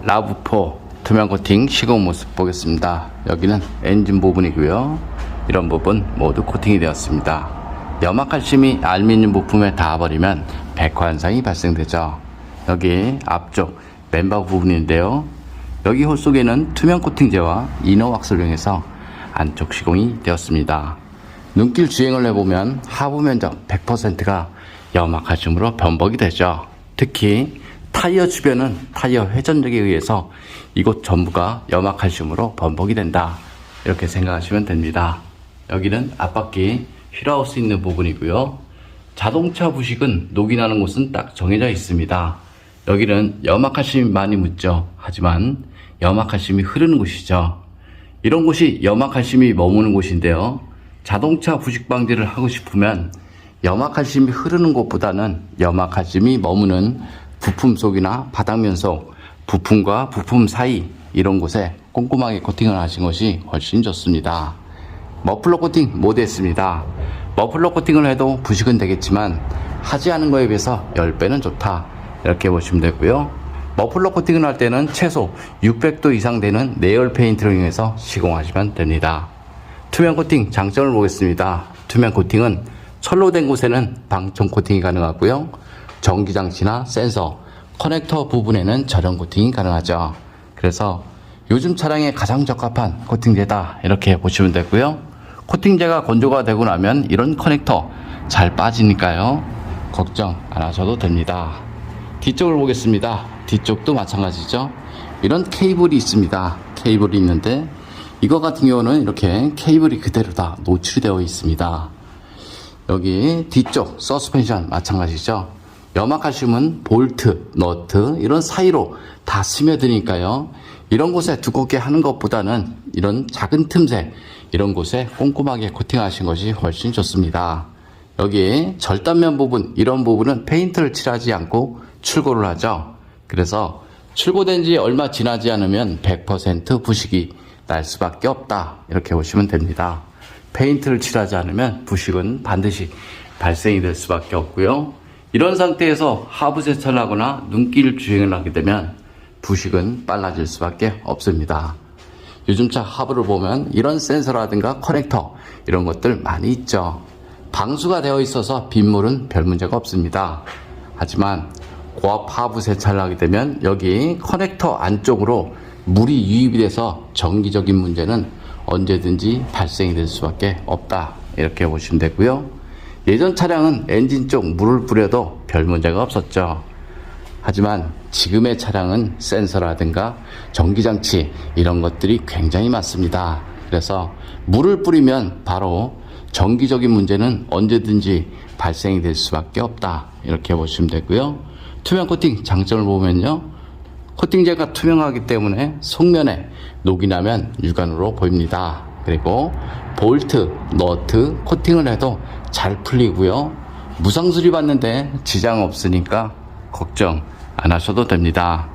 라브4 투명 코팅 시공 모습 보겠습니다. 여기는 엔진 부분이고요. 이런 부분 모두 코팅이 되었습니다. 염화칼슘이 알루미늄 부품에 닿아버리면 백화현상이 발생되죠. 여기 앞쪽 멤버 부분인데요. 여기 홀 속에는 투명 코팅제와 이너 왁스를 이용해서 안쪽 시공이 되었습니다. 눈길 주행을 해보면 하부 면적 100%가 염화칼슘으로 변복이 되죠. 특히 타이어 주변은 타이어 회전력에 의해서 이곳 전부가 염화칼슘으로 변복이 된다, 이렇게 생각하시면 됩니다. 여기는 앞바퀴 휠하우스 있는 부분이고요. 자동차 부식은 녹이 나는 곳은 딱 정해져 있습니다. 여기는 염화칼슘이 많이 묻죠. 하지만 염화칼슘이 흐르는 곳이죠. 이런 곳이 염화칼슘이 머무는 곳인데요. 자동차 부식 방지를 하고 싶으면 염화칼슘이 흐르는 곳보다는 염화칼슘이 머무는 부품 속이나 바닥면 속, 부품과 부품 사이 이런 곳에 꼼꼼하게 코팅을 하신 것이 훨씬 좋습니다. 머플러 코팅 모두 했습니다. 머플러 코팅을 해도 부식은 되겠지만 하지 않은 거에 비해서 10배는 좋다, 이렇게 보시면 되고요. 머플러 코팅을 할 때는 최소 600도 이상 되는 내열 페인트를 이용해서 시공하시면 됩니다. 투명 코팅 장점을 보겠습니다. 투명 코팅은 철로 된 곳에는 방청 코팅이 가능하고요. 전기장치나 센서, 커넥터 부분에는 절연 코팅이 가능하죠. 그래서 요즘 차량에 가장 적합한 코팅제다, 이렇게 보시면 되고요. 코팅제가 건조가 되고 나면 이런 커넥터 잘 빠지니까요. 걱정 안 하셔도 됩니다. 뒤쪽을 보겠습니다. 뒤쪽도 마찬가지죠. 이런 케이블이 있습니다. 케이블이 있는데 이거 같은 경우는 이렇게 케이블이 그대로 다 노출이 되어 있습니다. 여기 뒤쪽 서스펜션 마찬가지죠. 염화칼슘은 볼트, 너트 이런 사이로 다 스며드니까요. 이런 곳에 두껍게 하는 것보다는 이런 작은 틈새 이런 곳에 꼼꼼하게 코팅하신 것이 훨씬 좋습니다. 여기 절단면 부분, 이런 부분은 페인트를 칠하지 않고 출고를 하죠. 그래서 출고된 지 얼마 지나지 않으면 100% 부식이 날 수밖에 없다, 이렇게 보시면 됩니다. 페인트를 칠하지 않으면 부식은 반드시 발생이 될 수밖에 없고요. 이런 상태에서 하부 세차를 하거나 눈길 주행을 하게 되면 부식은 빨라질 수밖에 없습니다. 요즘 차 하부를 보면 이런 센서라든가 커넥터 이런 것들 많이 있죠. 방수가 되어 있어서 빗물은 별 문제가 없습니다. 하지만 고압 하부 세차를 하게 되면 여기 커넥터 안쪽으로 물이 유입이 돼서 정기적인 문제는 언제든지 발생이 될 수밖에 없다, 이렇게 보시면 되고요. 예전 차량은 엔진 쪽 물을 뿌려도 별 문제가 없었죠. 하지만 지금의 차량은 센서라든가 전기장치 이런 것들이 굉장히 많습니다. 그래서 물을 뿌리면 바로 정기적인 문제는 언제든지 발생이 될 수밖에 없다, 이렇게 보시면 되고요. 투명 코팅 장점을 보면요, 코팅제가 투명하기 때문에 속면에 녹이 나면 육안으로 보입니다. 그리고 볼트, 너트 코팅을 해도 잘 풀리고요. 무상 수리 받는데 지장 없으니까 걱정 안 하셔도 됩니다.